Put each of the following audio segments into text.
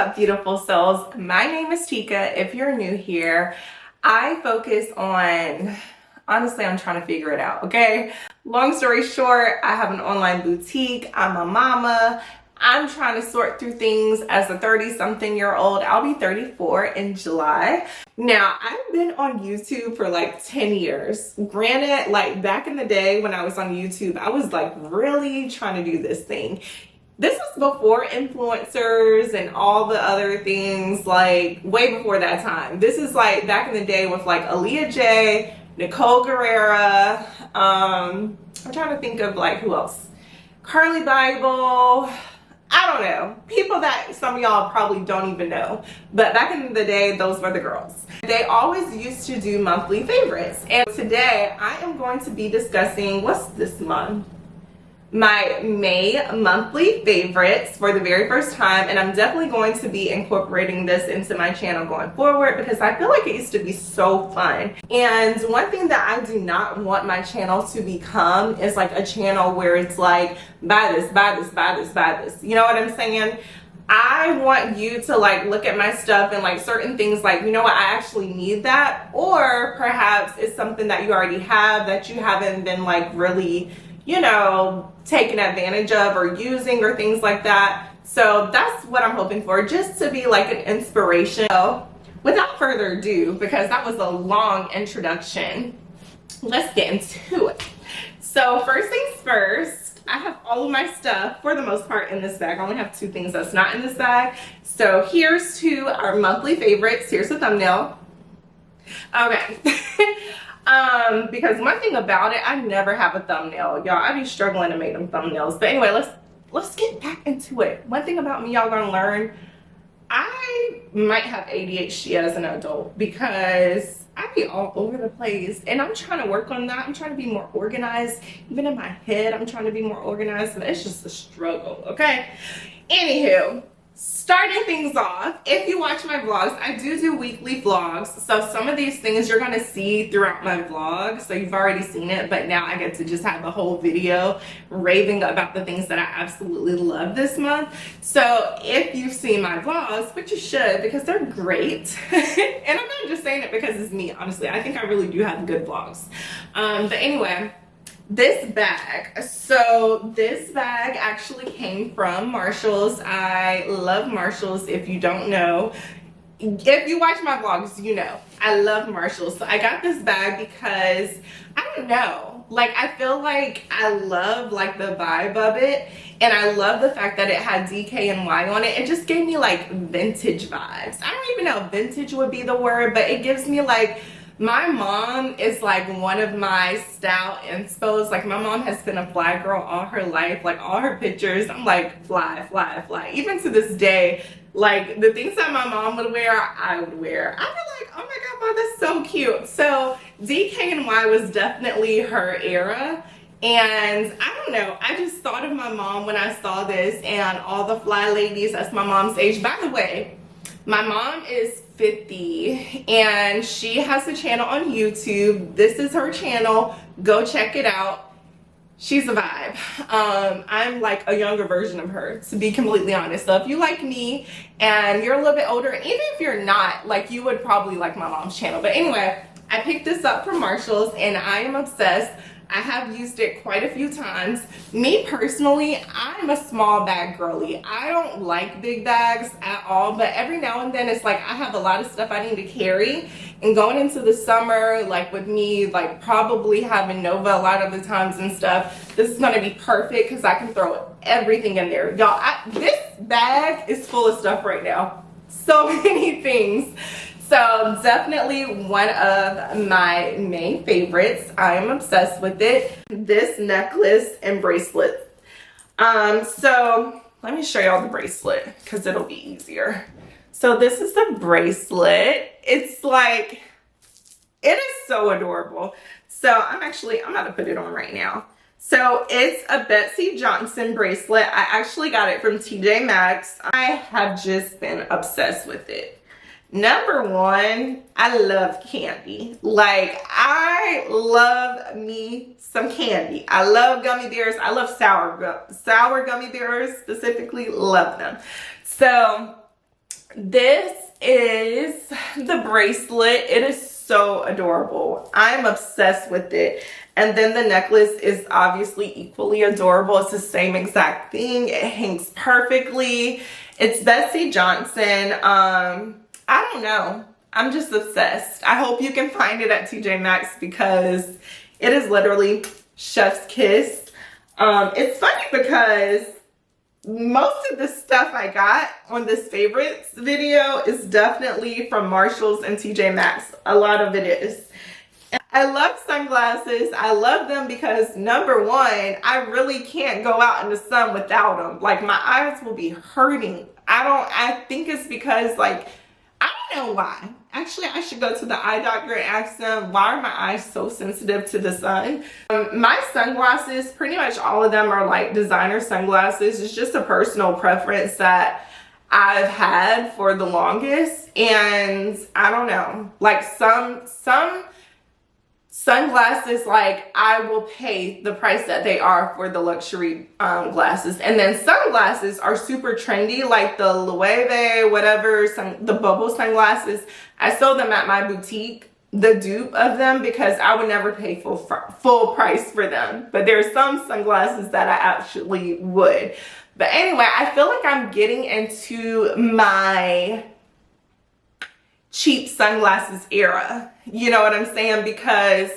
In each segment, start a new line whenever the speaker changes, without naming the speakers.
up, beautiful souls? My name is Tika. If you're new here, I focus on, honestly, I'm trying to figure it out, okay? Long story short, I have an online boutique. I'm a mama. I'm trying to sort through things as a 30-something-year-old. I'll be 34 in July. Now, I've been on YouTube for like 10 years. Granted, like back in the day when I was on YouTube, I was like really trying to do this thing. This was before influencers and all the other things, like way before that time. This is like back in the day with like Aaliyah J, Nicole Guerrera, I'm trying to think of like who else? Carly Bible, I don't know. People that some of y'all probably don't even know. But back in the day, those were the girls. They always used to do monthly favorites. And today I am going to be discussing, what's this month? My May monthly favorites for the very first time, and I'm definitely going to be incorporating this into my channel going forward because I feel like it used to be so fun. And one thing that I do not want my channel to become is like a channel where it's like buy this, buy this, buy this, buy this. You know what I'm saying? I want you to like look at my stuff and like certain things like, you know what, I actually need that, or perhaps it's something that you already have that you haven't been like really, you know, taken advantage of or using or things like that. So that's what I'm hoping for, just to be like an inspiration. So without further ado, because that was a long introduction, let's get into it. So first things first, I have all of my stuff for the most part in this bag. I only have two things that's not in this bag. So here's to our monthly favorites. Here's the thumbnail. Okay. Because one thing about it, I never have a thumbnail, y'all. I be struggling to make them thumbnails. But anyway, let's get back into it. One thing about me y'all gonna learn, I might have ADHD as an adult because I be all over the place, and I'm trying to work on that. I'm trying to be more organized. Even in my head, I'm trying to be more organized, but it's just a struggle, okay? Anywho, starting things off, if you watch my vlogs, I do weekly vlogs. So some of these things you're going to see throughout my vlog. So you've already seen it, but now I get to just have a whole video raving about the things that I absolutely love this month. So if you've seen my vlogs, which you should because they're great, and I'm not just saying it because it's me, honestly. I think I really do have good vlogs. But anyway, this bag. So this bag actually came from Marshall's. I love Marshall's. If you don't know, if you watch my vlogs, you know I love Marshall's. So I got this bag because I don't know, like I feel like I love like the vibe of it, and I love the fact that it had DKNY on it. It just gave me like vintage vibes. I don't even know if vintage would be the word, but it gives me like, my mom is like one of my style inspos. Like my mom has been a fly girl all her life. Like all her pictures, I'm like fly, fly, fly. Even to this day, like the things that my mom would wear, I would wear. I'd be like, oh my god, Mom, that's so cute. So DKNY was definitely her era. And I don't know, I just thought of my mom when I saw this and all the fly ladies. That's my mom's age. By the way, my mom is 50 and she has a channel on YouTube. This is her channel. Go check it out. She's a vibe. I'm like a younger version of her, to be completely honest. So if you like me and you're a little bit older, and even if you're not, like you would probably like my mom's channel. But anyway, I picked this up from Marshall's and I am obsessed. I have used it quite a few times. Me personally, I'm a small bag girly. I don't like big bags at all, but every now and then it's like I have a lot of stuff I need to carry. And going into the summer, like with me, like probably having Nova a lot of the times and stuff, this is gonna be perfect because I can throw everything in there. Y'all, this bag is full of stuff right now. So many things. So definitely one of my main favorites. I am obsessed with it. This necklace and bracelet. So let me show y'all the bracelet because it'll be easier. So this is the bracelet. It's like, it is so adorable. So I'm about to put it on right now. So it's a Betsy Johnson bracelet. I actually got it from TJ Maxx. I have just been obsessed with it. Number one, I love candy. Like, I love me some candy. I love gummy bears. I love sour gummy bears specifically. Love them. So This is the bracelet. It is so adorable. I'm obsessed with it. And then the necklace is obviously equally adorable. It's the same exact thing. It hangs perfectly. It's Bessie Johnson. I don't know. I'm just obsessed. I hope you can find it at TJ Maxx because it is literally chef's kiss. It's funny because most of the stuff I got on this favorites video is definitely from Marshalls and TJ Maxx. A lot of it is. I love sunglasses. I love them because number one, I really can't go out in the sun without them. Like my eyes will be hurting. I think it's because like, I don't know why. Actually, I should go to the eye doctor and ask them, why are my eyes so sensitive to the sun? My sunglasses, pretty much all of them are like designer sunglasses. It's just a personal preference that I've had for the longest. And I don't know, like some sunglasses, like I will pay the price that they are for the luxury glasses. And then sunglasses are super trendy, like the Loewe, whatever, the bubble sunglasses. I sold them at my boutique, the dupe of them, because I would never pay full price for them. But there are some sunglasses that I actually would. But anyway, I feel like I'm getting into my cheap sunglasses era. You know what I'm saying? Because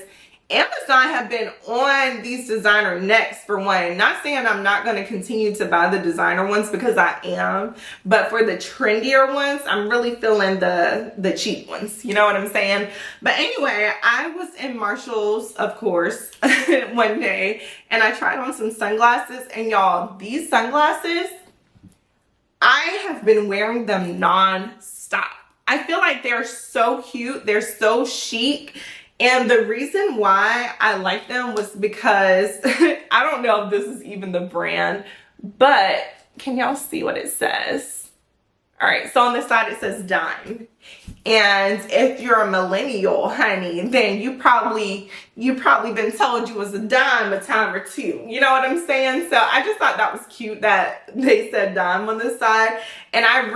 Amazon have been on these designer necks for one. Not saying I'm not going to continue to buy the designer ones because I am, but for the trendier ones, I'm really feeling the cheap ones. You know what I'm saying? But anyway, I was in Marshalls, of course, one day, and I tried on some sunglasses, and y'all, these sunglasses, I have been wearing them non-stop. I feel like they're so cute. They're so chic. And the reason why I like them was because, I don't know if this is even the brand, but can y'all see what it says? All right, so on the side it says Dime. And if you're a millennial, honey, then you probably been told you was a dime a time or two. You know what I'm saying? So I just thought that was cute that they said dime on the side. And I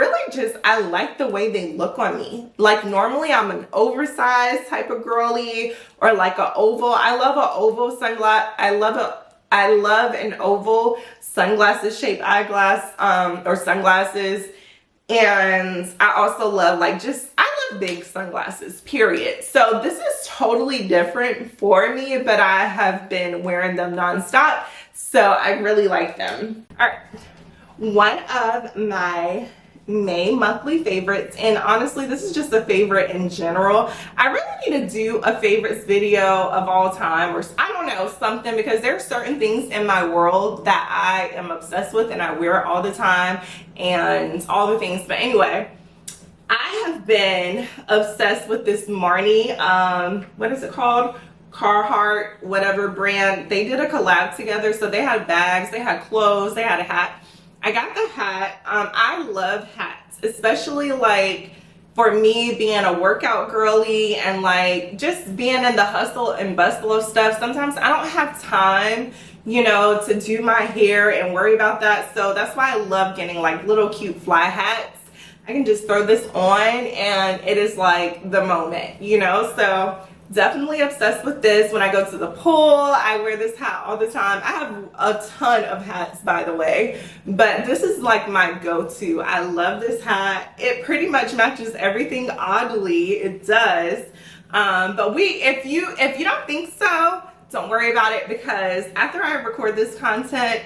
like the way they look on me. Like normally I'm an oversized type of girly or like an oval. I love an oval sunglass. I love an oval sunglasses shaped eyeglass or sunglasses. And I also love I love big sunglasses, period. So this is totally different for me, but I have been wearing them nonstop. So I really like them. All right. One of my May monthly favorites, and honestly this is just a favorite in general. I really need to do a favorites video of all time, or I don't know, something, because there are certain things in my world that I am obsessed with and I wear it all the time and all the things. But anyway, I have been obsessed with this Marni, what is it called? Carhartt, whatever brand. They did a collab together, so they had bags, they had clothes, they had a hat. I got the hat. I love hats, especially like for me being a workout girly and like just being in the hustle and bustle of stuff. Sometimes I don't have time, you know, to do my hair and worry about that. So that's why I love getting like little cute fly hats. I can just throw this on and it is like the moment, you know. So definitely obsessed with this. When I go to the pool, I wear this hat all the time. I have a ton of hats, by the way, but this is like my go-to. I love this hat. It pretty much matches everything. Oddly, it does. But if you don't think so, don't worry about it, because after I record this content,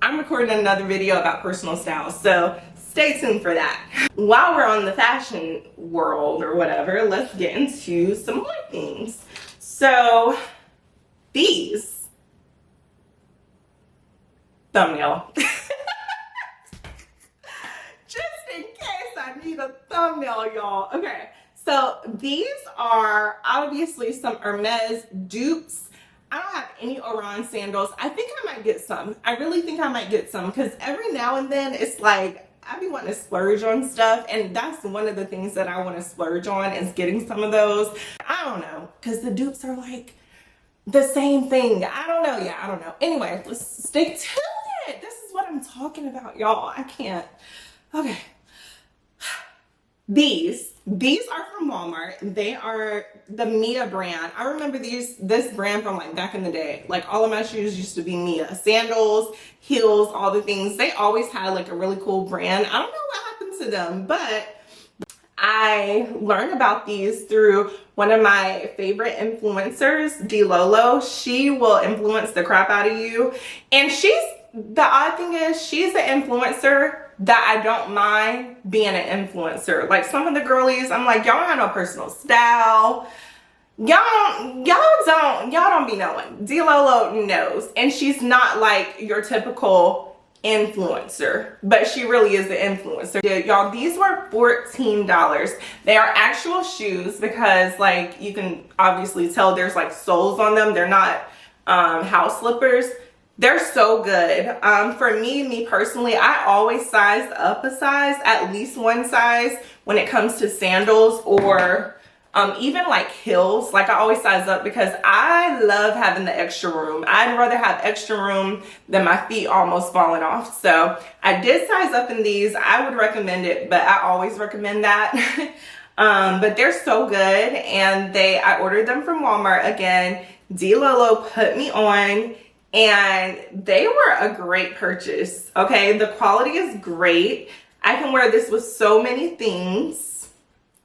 I'm recording another video about personal style. So stay tuned for that. While we're on the fashion world or whatever, let's get into some more things. So these thumbnail. Just in case I need a thumbnail, y'all. Okay, so these are obviously some Hermes dupes. I don't have any Oran sandals. I think I might get some. I really think I might get some, because every now and then it's like I be wanting to splurge on stuff, and that's one of the things that I want to splurge on, is getting some of those. I don't know, because the dupes are like the same thing. I don't know. Yeah, I don't know. Anyway, let's stick to it. This is what I'm talking about, y'all. I can't. Okay. These are from Walmart. They are the Mia brand. I remember this brand from like back in the day. Like all of my shoes used to be Mia. Sandals, heels, all the things. They always had like a really cool brand. I don't know what happened to them, but I learned about these through one of my favorite influencers, D Lolo. She will influence the crap out of you. And the odd thing is she's an influencer that I don't mind being an influencer. Like some of the girlies, I'm like, y'all don't have no personal style. Y'all don't be knowing. D Lolo knows. And she's not like your typical influencer, but she really is the influencer. Y'all, these were $14. They are actual shoes because like you can obviously tell there's like soles on them. They're not house slippers. They're so good. For me personally, I always size up a size, at least one size when it comes to sandals or even like heels. Like I always size up because I love having the extra room. I'd rather have extra room than my feet almost falling off. So I did size up in these. I would recommend it, but I always recommend that. But they're so good, and I ordered them from Walmart again. D Lolo put me on, and they were a great purchase. Okay, the quality is great. I can wear this with so many things.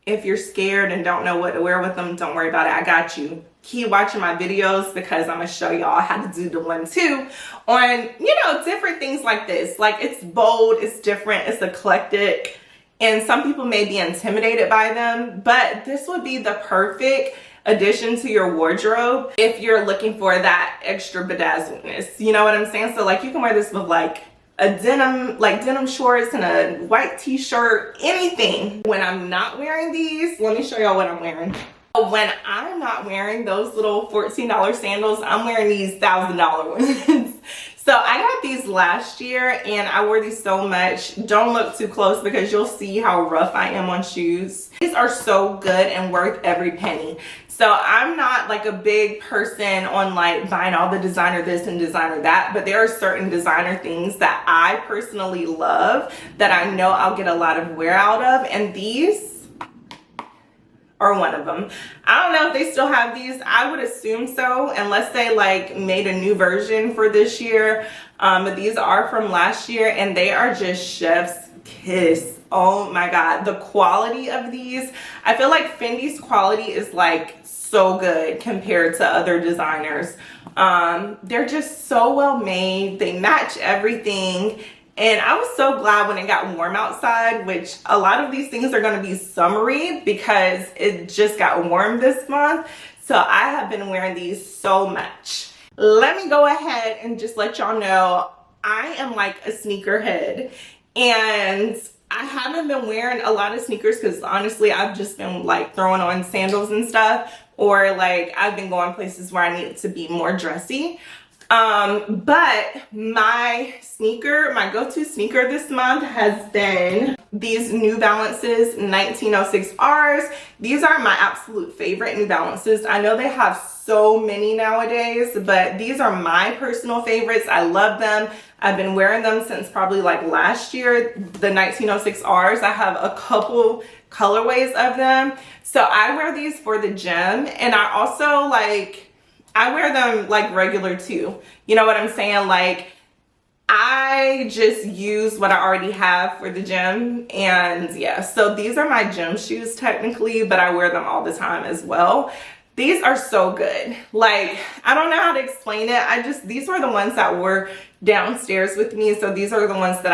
If you're scared and don't know what to wear with them, don't worry about it. I got you. Keep watching my videos because I'm gonna show y'all how to do the 1-2 on, different things like this. Like it's bold, it's different, it's eclectic, and some people may be intimidated by them, but this would be the perfect addition to your wardrobe if you're looking for that extra bedazzledness. You know what I'm saying? So like you can wear this with like a denim shorts and a white t-shirt, anything. When I'm not wearing these, let me show y'all what I'm wearing. When I'm not wearing those little $14 sandals, I'm wearing these $1,000 ones. So I got these last year and I wore these so much. Don't look too close because you'll see how rough I am on shoes. These are so good and worth every penny. So I'm not like a big person on like buying all the designer this and designer that, but there are certain designer things that I personally love that I know I'll get a lot of wear out of, and these are one of them. I don't know if they still have these. I would assume so, unless they like made a new version for this year. But these are from last year and they are just chef's kiss. Oh my God, the quality of these. I feel like Fendi's quality is like so good compared to other designers. They're just so well made. They match everything. And I was so glad when it got warm outside, which a lot of these things are going to be summery because it just got warm this month. So I have been wearing these so much. Let me go ahead and just let y'all know I am like a sneakerhead, and I haven't been wearing a lot of sneakers because honestly I've just been like throwing on sandals and stuff, or like I've been going places where I need to be more dressy. But my go-to sneaker this month has been these New Balances 1906Rs. These are my absolute favorite New Balances. I know they have so many nowadays, but these are my personal favorites. I love them. I've been wearing them since probably like last year, the 1906Rs. I have a couple colorways of them. So I wear these for the gym, and I also I wear them like regular too. You know what I'm saying? Like I just use what I already have for the gym, and yeah, so these are my gym shoes technically, but I wear them all the time as well. These are so good. Like, I don't know how to explain it. These were the ones that were downstairs with me. So these are the ones that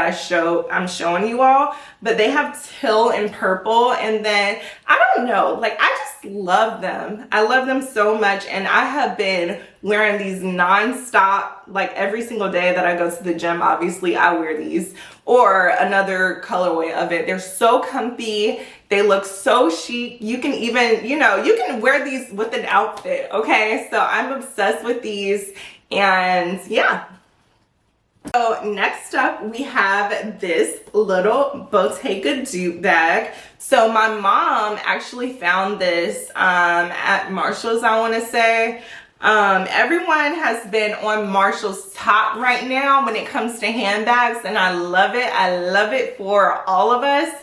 I'm showing you all, but they have teal and purple. And then I don't know, like I just love them. I love them so much. And I have been wearing these nonstop, like every single day that I go to the gym. Obviously I wear these, or another colorway of it. They're so comfy. They look so chic. You can even, you can wear these with an outfit. Okay. So I'm obsessed with these, and yeah. So next up we have this little Bottega dupe bag. So my mom actually found this at Marshall's, I want to say. Everyone has been on Marshall's top right now when it comes to handbags, and I love it. I love it for all of us.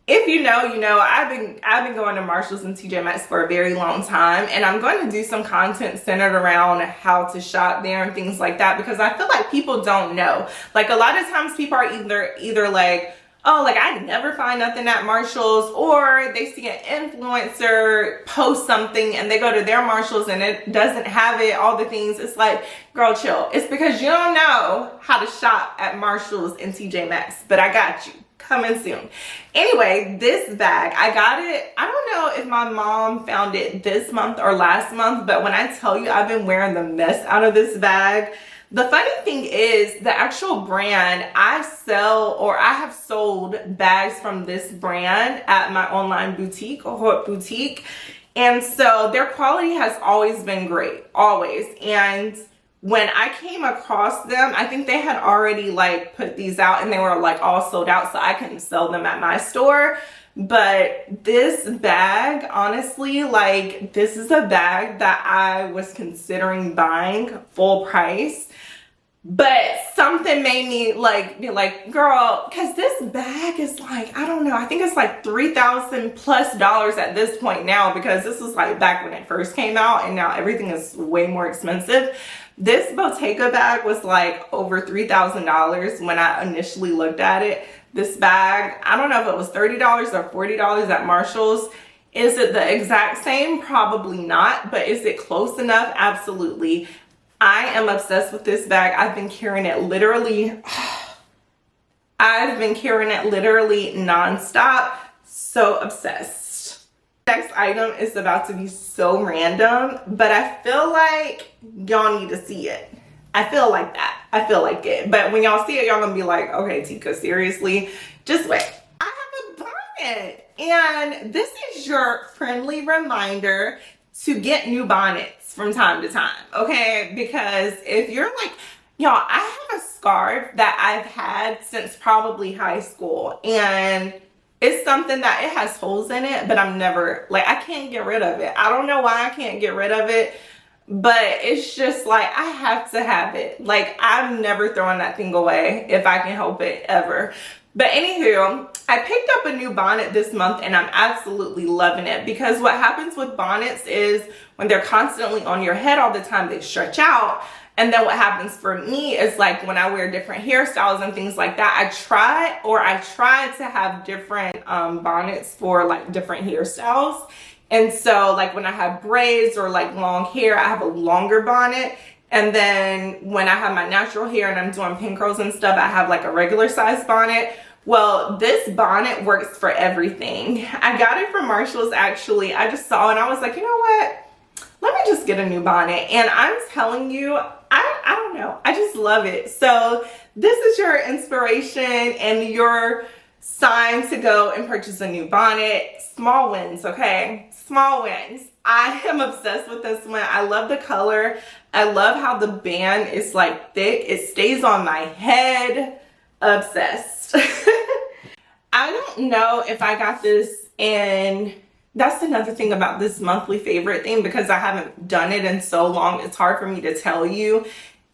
If you know, you know, I've been going to Marshalls and TJ Maxx for a very long time, and I'm going to do some content centered around how to shop there and things like that, because I feel like people don't know. Like, a lot of times people are either like, oh, like I never find nothing at Marshalls, or they see an influencer post something and they go to their Marshalls and it doesn't have it, all the things. It's like, girl, chill. It's because you don't know how to shop at Marshalls and TJ Maxx, but I got you. Coming soon. Anyway, this bag, I got it. I don't know if my mom found it this month or last month, but when I tell you I've been wearing the mess out of this bag. The funny thing is, the actual brand, I have sold bags from this brand at my online boutique, a Haute Boutique. And so their quality has always been great, always. And when I came across them, I think they had already like put these out and they were like all sold out, so I couldn't sell them at my store. But this bag, honestly, like, this is a bag that I was considering buying full price. But something made me like be like, girl, because this bag is like, I don't know, I think it's like $3,000 plus at this point now, because this was like back when it first came out, and now everything is way more expensive. This Bottega bag was like over $3,000 when I initially looked at it. This bag, I don't know if it was $30 or $40 at Marshall's. Is it the exact same? Probably not, but is it close enough? Absolutely. I am obsessed with this bag. I've been carrying it literally nonstop. So obsessed. Next item is about to be so random, but I feel like y'all need to see it. I feel like that. I feel like it. But when y'all see it, y'all gonna be like, okay, Tika, seriously? Just wait. I have a bonnet. And this is your friendly reminder to get new bonnets from time to time, okay? Because if you're like, y'all, I have a scarf that I've had since probably high school, and it's something that it has holes in it, but I'm never, like, I can't get rid of it. I don't know why I can't get rid of it, but it's just like, I have to have it. Like, I'm never throwing that thing away if I can help it, ever. But anywho, I picked up a new bonnet this month and I'm absolutely loving it, because what happens with bonnets is when they're constantly on your head all the time, they stretch out. And then what happens for me is, like, when I wear different hairstyles and things like that, I try to have different bonnets for like different hairstyles. And so like when I have braids or like long hair, I have a longer bonnet. And then when I have my natural hair and I'm doing pin curls and stuff, I have like a regular size bonnet. Well, this bonnet works for everything. I got it from Marshall's, actually. I just saw it and I was like, you know what? Let me just get a new bonnet. And I'm telling you, I don't know. I just love it. So this is your inspiration and your sign to go and purchase a new bonnet. Small wins, okay? Small wins. I am obsessed with this one. I love the color. I love how the band is like thick. It stays on my head. Obsessed. I don't know if I got this in... That's another thing about this monthly favorite thing, because I haven't done it in so long. It's hard for me to tell you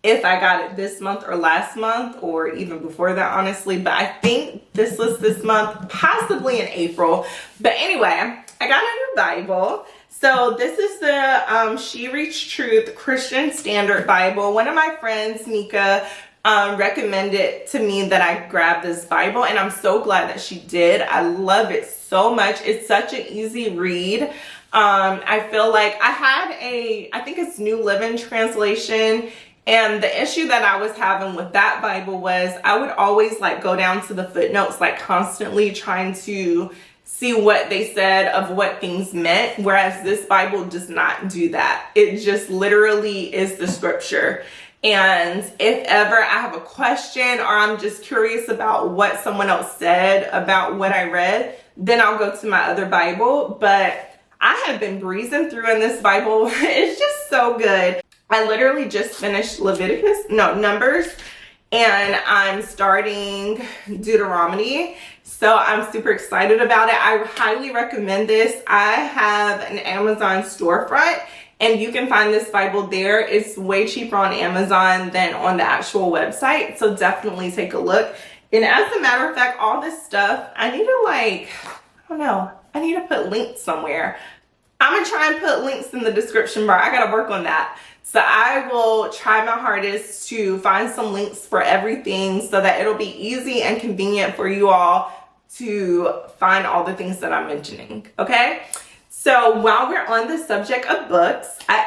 if I got it this month or last month or even before that, honestly. But I think this was this month, possibly in April. But anyway, I got a new Bible. So this is the She Reached Truth Christian Standard Bible. One of my friends, Nika, recommended to me that I grab this Bible, and I'm so glad that she did. I love it so much. It's such an easy read. I feel like I think it's New Living Translation, and the issue that I was having with that Bible was I would always like go down to the footnotes, like constantly trying to see what they said of what things meant, whereas this Bible does not do that. It just literally is the scripture. And if ever I have a question or I'm just curious about what someone else said about what I read, then I'll go to my other Bible. But I have been breezing through in this Bible. It's just so good. I literally just finished Numbers, and I'm starting Deuteronomy. So I'm super excited about it. I highly recommend this. I have an Amazon storefront, and you can find this Bible there. It's way cheaper on Amazon than on the actual website. So definitely take a look. And as a matter of fact, all this stuff, I need to like don't know. I need to put links somewhere. I'm gonna try and put links in the description bar. I gotta work on that. So I will try my hardest to find some links for everything so that it'll be easy and convenient for you all to find all the things that I'm mentioning, okay? So while we're on the subject of books, I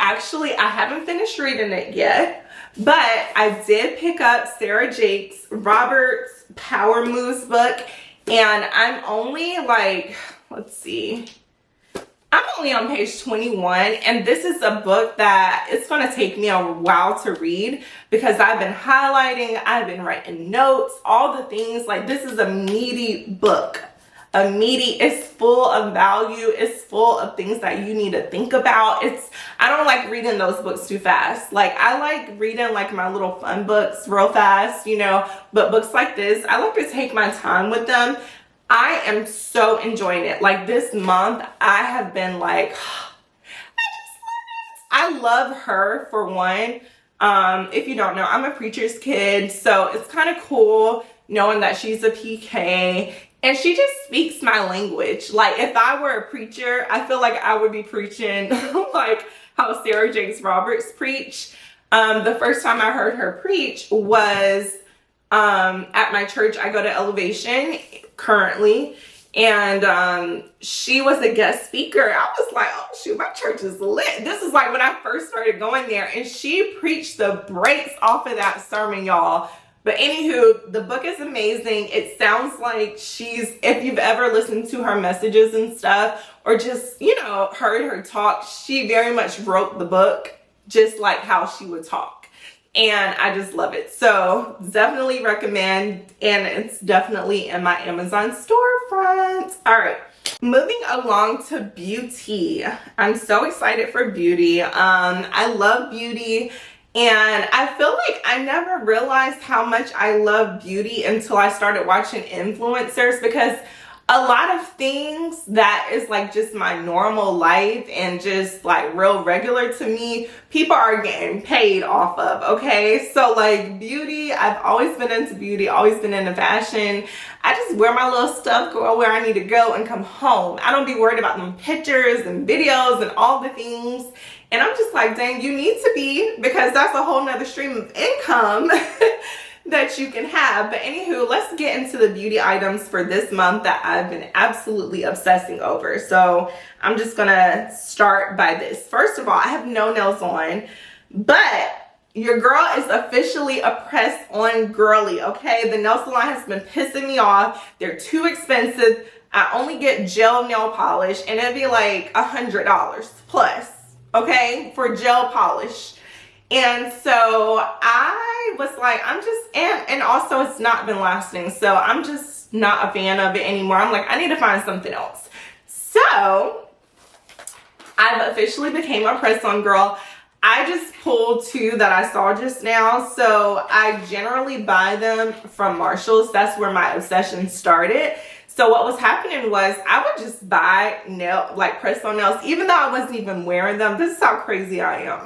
haven't finished reading it yet, but I did pick up Sarah Jakes Roberts' Power Moves book, and I'm only like, let's see, I'm only on page 21, and this is a book that it's going to take me a while to read because I've been highlighting, I've been writing notes, all the things. Like, this is a meaty book. It's full of value. It's full of things that you need to think about. I don't like reading those books too fast. Like, I like reading like my little fun books real fast, you know, but books like this, I like to take my time with them. I am so enjoying it. Like, this month, I have been like, I just love it. I love her, for one. If you don't know, I'm a preacher's kid, so it's kind of cool knowing that she's a PK, and she just speaks my language. Like, if I were a preacher, I feel like I would be preaching like how Sarah Jakes Roberts preach. The first time I heard her preach was at my church. I go to Elevation currently, and she was a guest speaker. I was like, oh shoot, my church is lit. This is like when I first started going there, and she preached the brakes off of that sermon, y'all. But anywho, the book is amazing. It sounds like if you've ever listened to her messages and stuff, or just, you know, heard her talk, she very much wrote the book just like how she would talk. And I just love it. So definitely recommend, and it's definitely in my Amazon storefront. All right, moving along to beauty. I'm so excited for beauty. I love beauty. And I feel like I never realized how much I love beauty until I started watching influencers, because a lot of things that is like just my normal life and just like real regular to me, people are getting paid off of, okay? So like beauty, I've always been into beauty, always been into fashion. I just wear my little stuff, go where I need to go, and come home. I don't be worried about them pictures and videos and all the things. And I'm just like, dang, you need to be, because that's a whole nother stream of income that you can have. But anywho, let's get into the beauty items for this month that I've been absolutely obsessing over. So I'm just gonna start by this. First of all, I have no nails on, but your girl is officially a press-on girly, okay? The nail salon has been pissing me off. They're too expensive. I only get gel nail polish, and it'd be like $100 plus, okay, for gel polish. And so I was like, and also it's not been lasting, so I'm just not a fan of it anymore. I'm like, I need to find something else. So I've officially became a press-on girl. I just pulled two that I saw just now. So I generally buy them from Marshall's. That's where my obsession started. So what was happening was I would just buy press-on nails, even though I wasn't even wearing them. This is how crazy I am.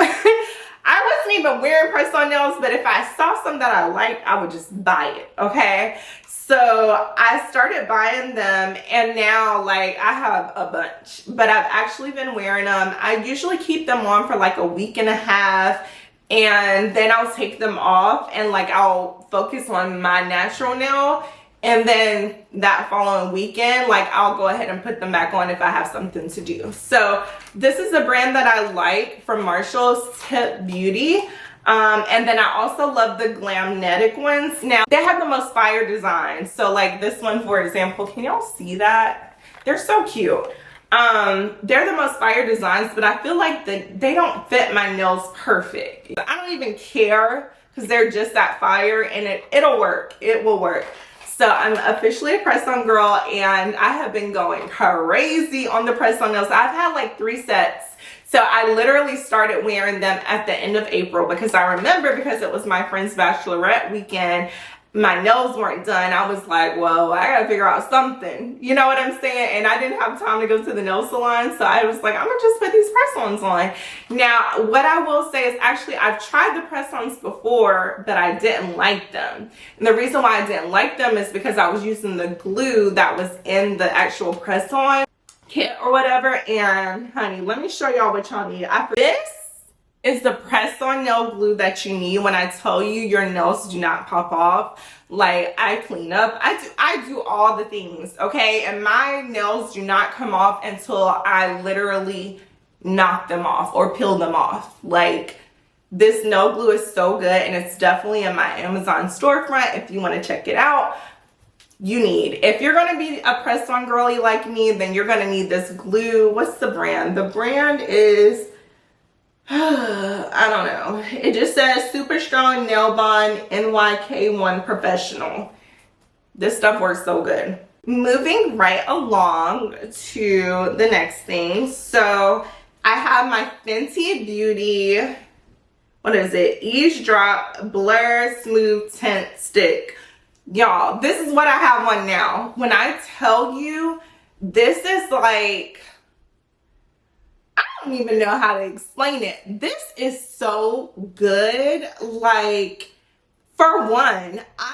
I wasn't even wearing press-on nails, but if I saw some that I liked, I would just buy it, okay? So I started buying them, and now like I have a bunch, but I've actually been wearing them. I usually keep them on for like a week and a half, and then I'll take them off, and like I'll focus on my natural nail. And then that following weekend, like I'll go ahead and put them back on if I have something to do. So this is a brand that I like from Marshall's, Tip Beauty. And then I also love the Glamnetic ones. Now they have the most fire designs. So like this one, for example, can y'all see that? They're so cute. They're the most fire designs, but I feel like they don't fit my nails perfect. I don't even care because they're just that fire, and it'll work. It will work. So I'm officially a press-on girl, and I have been going crazy on the press-on nails. I've had like 3 sets. So I literally started wearing them at the end of April because I remember, because it was my friend's bachelorette weekend, my nails weren't done, I was like, well, I gotta figure out something. You know what I'm saying? And I didn't have time to go to the nail salon, so I was like, I'm gonna just put these press-ons on. Now, what I will say is actually I've tried the press-ons before, but I didn't like them. And the reason why I didn't like them is because I was using the glue that was in the actual press-on kit or whatever. And honey, let me show y'all what y'all need. This is the press-on nail glue that you need when I tell you your nails do not pop off. Like, I clean up, I do all the things, okay? And my nails do not come off until I literally knock them off or peel them off. Like, this nail glue is so good, and it's definitely in my Amazon storefront. If you want to check it out, you need, if you're going to be a press-on girly like me, then you're going to need this glue. What's the brand? The brand is I don't know. It just says Super Strong Nail Bond NYK1 Professional. This stuff works so good. Moving right along to the next thing. So I have my Fenty Beauty, what is it? Eavesdrop Blur Smooth Tint Stick. Y'all, this is what I have on now. When I tell you, this is like, I don't even know how to explain it. This is so good. Like, for one, I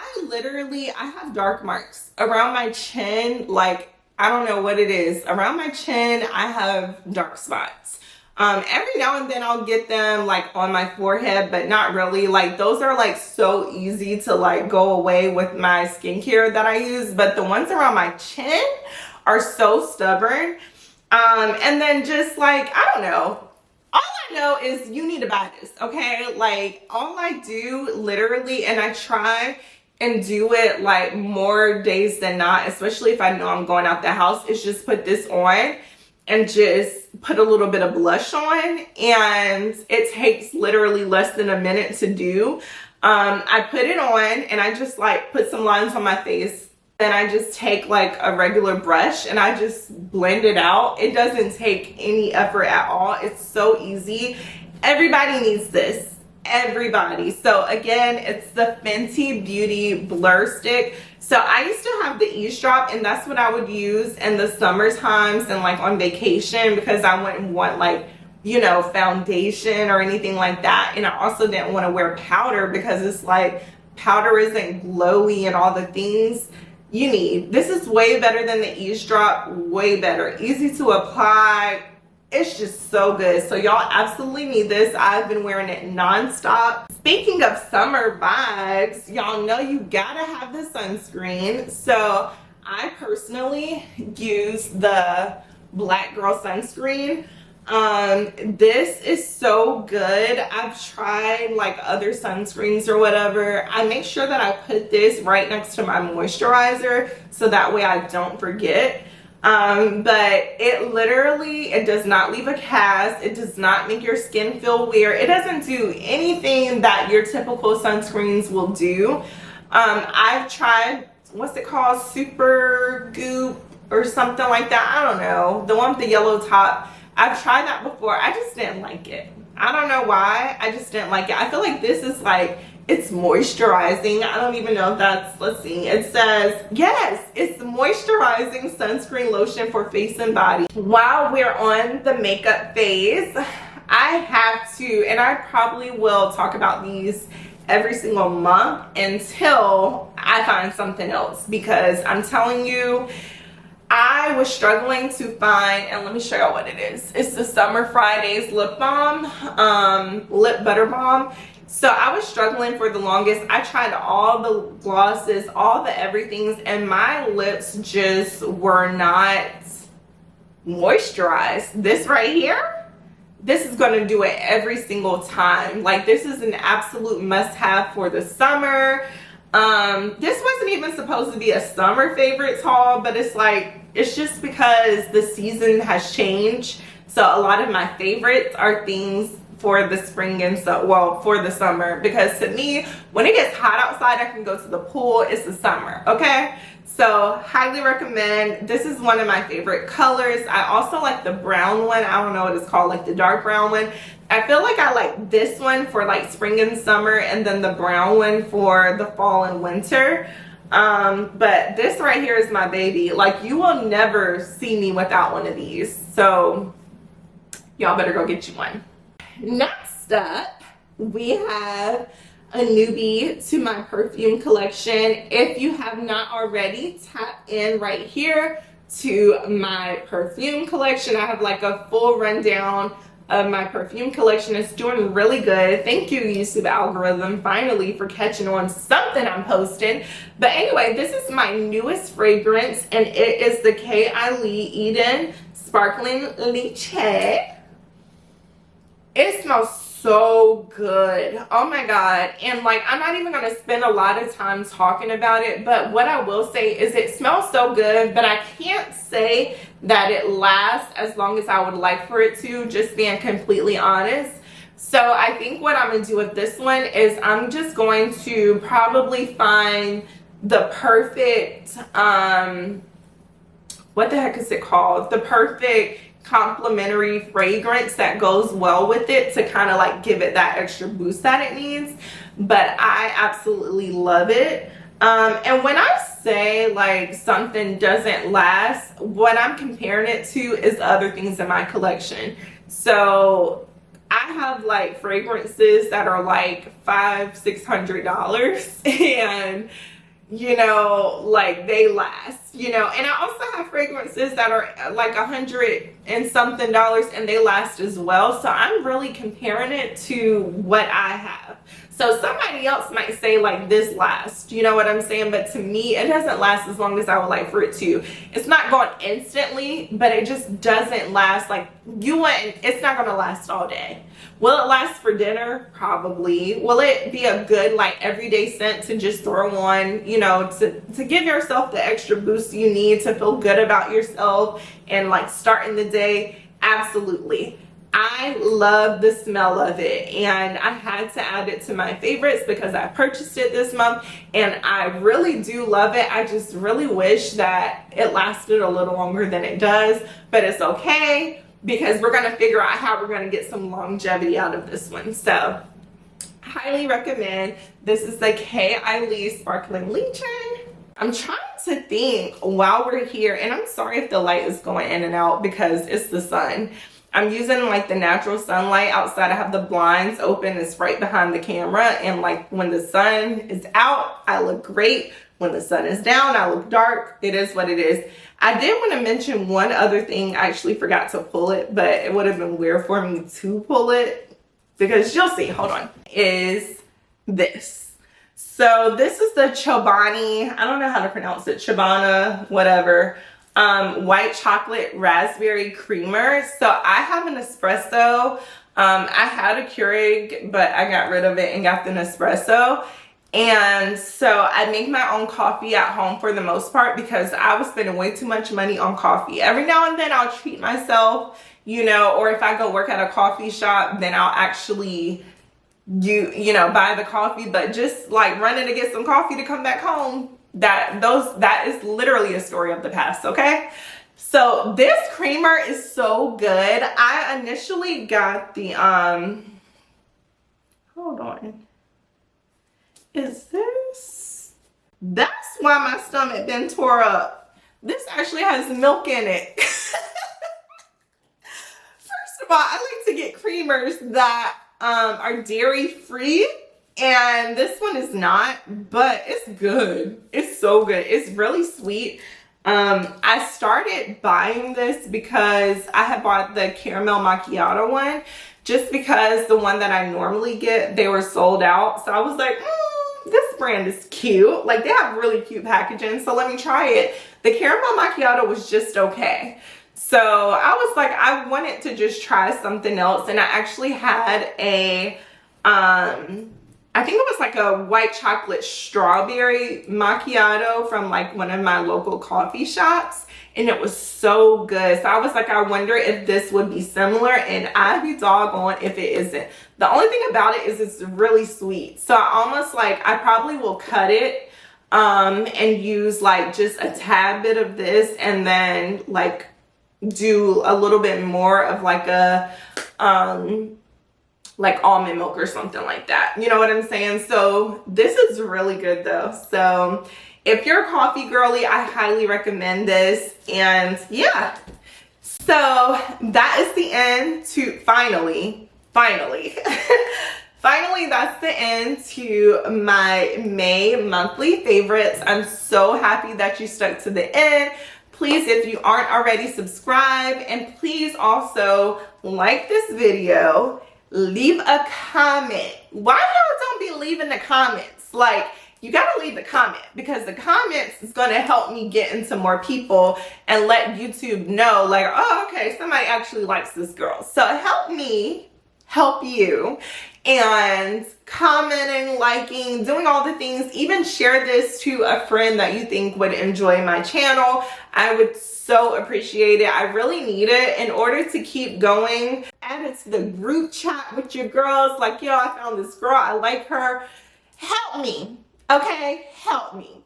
have dark marks around my chin. Like, I don't know what it is. Around my chin, I have dark spots. Every now and then I'll get them like on my forehead, but not really. Like, those are like so easy to like go away with my skincare that I use. But the ones around my chin are so stubborn. And then just like, I don't know. All I know is you need to buy this, okay? Like, all I do literally, and I try and do it like more days than not, especially if I know I'm going out the house, is just put this on and just put a little bit of blush on. And it takes literally less than a minute to do. I put it on and I just like put some lines on my face. Then I just take like a regular brush and I just blend it out. It doesn't take any effort at all. It's so easy. Everybody needs this. Everybody. So again, it's the Fenty Beauty Blur Stick. So I used to have the Eavesdrop, and that's what I would use in the summer times and like on vacation, because I wouldn't want like, you know, foundation or anything like that. And I also didn't want to wear powder because it's like powder isn't glowy and all the things you need. This is way better than the Eavesdrop, way better. Easy to apply. It's just so good. So y'all absolutely need this. I've been wearing it nonstop. Speaking of summer vibes, y'all know you gotta have the sunscreen. So I personally use the Black Girl sunscreen. This is so good. I've tried like other sunscreens or whatever. I make sure that I put this right next to my moisturizer so that way I don't forget. But it literally, it does not leave a cast. It does not make your skin feel weird. It doesn't do anything that your typical sunscreens will do. I've tried, what's it called? Super Goop or something like that. I don't know. The one with the yellow top. I've tried that before. I just didn't like it. I don't know why. I just didn't like it. I feel like this is like, it's moisturizing. I don't even know if that's, let's see. It says, yes, it's moisturizing sunscreen lotion for face and body. While we're on the makeup phase, I have to, and I probably will talk about these every single month until I find something else, because I'm telling you, I was struggling to find, and let me show y'all what it is. It's the Summer Fridays lip balm, lip butter balm. So I was struggling for the longest. I tried all the glosses, all the everythings, and my lips just were not moisturized. This right here, this is going to do it every single time. Like, this is an absolute must-have for the summer. This wasn't even supposed to be a summer favorites haul, but it's like, it's just because the season has changed. So a lot of my favorites are things for the spring and so, well, for the summer, because to me, when it gets hot outside, I can go to the pool. It's the summer, okay? So highly recommend. This is one of my favorite colors. I also like the brown one. I don't know what it's called, like the dark brown one. I feel like I like this one for like spring and summer, and then the brown one for the fall and winter. But this right here is my baby. Like, you will never see me without one of these. So y'all better go get you one. Next up, we have a newbie to my perfume collection. If you have not already, tap in right here to my perfume collection. I have like a full rundown of my perfume collection. It's doing really good. Thank you, YouTube algorithm, finally, for catching on to something I'm posting. But anyway, this is my newest fragrance, and it is the Kayali Eden Sparkling Lychee. It smells so good. Oh my god. And like, I'm not even gonna spend a lot of time talking about it, but what I will say is it smells so good, but I can't say that it lasts as long as I would like for it to, just being completely honest. So I think what I'm gonna do with this one is I'm just going to probably find the perfect what the heck is it called, the perfect complimentary fragrance that goes well with it to kind of like give it that extra boost that it needs. But I absolutely love it. And when I say like something doesn't last, what I'm comparing it to is other things in my collection. So I have like fragrances that are like $500–600 and you know, like they last, you know. And I also have fragrances that are like $100 and something and they last as well. So I'm really comparing it to what I have. So somebody else might say like this lasts, you know what I'm saying? But to me, it doesn't last as long as I would like for it to. It's not going instantly, but it just doesn't last. Like, you wouldn't, it's not going to last all day. Will it last for dinner? Probably. Will it be a good like everyday scent to just throw on, you know, to give yourself the extra boost you need to feel good about yourself and like starting the day? Absolutely. I love the smell of it, and I had to add it to my favorites because I purchased it this month and I really do love it. I just really wish that it lasted a little longer than it does, but it's okay because we're going to figure out how we're going to get some longevity out of this one. So highly recommend. This is the Kayali Sparkling Lychee. I'm trying to think while we're here, and I'm sorry if the light is going in and out because it's the sun. I'm using like the natural sunlight outside. I have the blinds open. It's right behind the camera. And like when the sun is out, I look great. When the sun is down, I look dark. It is what it is. I did want to mention one other thing. I actually forgot to pull it, but it would have been weird for me to pull it because you'll see. Hold on. Is this. So this is the Chobani. I don't know how to pronounce it. Chobana, whatever. White chocolate raspberry creamer. So I have an espresso. I had a Keurig, but I got rid of it and got the Nespresso. And so I make my own coffee at home for the most part because I was spending way too much money on coffee. Every now and then I'll treat myself, you know, or if I go work at a coffee shop, then I'll actually you know, buy the coffee. But just like running to get some coffee to come back home, that is literally a story of the past. Okay, so this creamer is so good. I initially got the hold on, is this, that's why my stomach been tore up. This actually has milk in it. First of all, I like to get creamers that are dairy free. And this one is not, but it's good. It's so good. It's really sweet. I started buying this because I had bought the caramel macchiato one just because the one that I normally get, they were sold out. So I was like, this brand is cute. Like, they have really cute packaging, so let me try it. The caramel macchiato was just okay. So I was like, I wanted to just try something else. And I actually had a I think it was like a white chocolate strawberry macchiato from like one of my local coffee shops. and it was so good. So I was like, I wonder if this would be similar, and I'd be doggone if it isn't. The only thing about it is it's really sweet. So I probably will cut it and use like just a tad bit of this, and then like do a little bit more of like a like almond milk or something like that. You know what I'm saying? So this is really good though. So if you're a coffee girly, I highly recommend this. And yeah, so that is the end to finally that's the end to my May monthly favorites. I'm so happy that you stuck to the end. Please, if you aren't already, subscribe, and please also like this video. Leave a comment. Why y'all don't be leaving the comments? Like, you gotta leave the comment, because the comments is gonna help me get into more people and let YouTube know, like, oh, okay, somebody actually likes this girl. So help me help you, and commenting, liking, doing all the things. Even share this to a friend that you think would enjoy my channel. I would so appreciate it. I really need it in order to keep going. Add it to the group chat with your girls, like, yo, I found this girl, I like her. Help me, okay? Help me.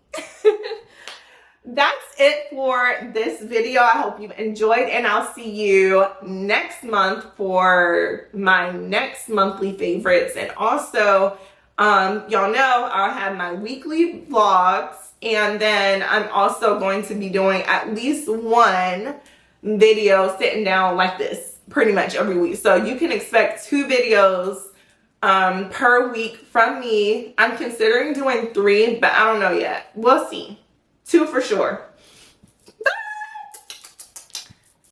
That's it for this video. I hope you enjoyed, and I'll see you next month for my next monthly favorites. And also, y'all know I'll have my weekly vlogs, and then I'm also going to be doing at least one video sitting down like this pretty much every week. So you can expect 2 videos per week from me. I'm considering doing 3, but I don't know yet. We'll see. 2 for sure.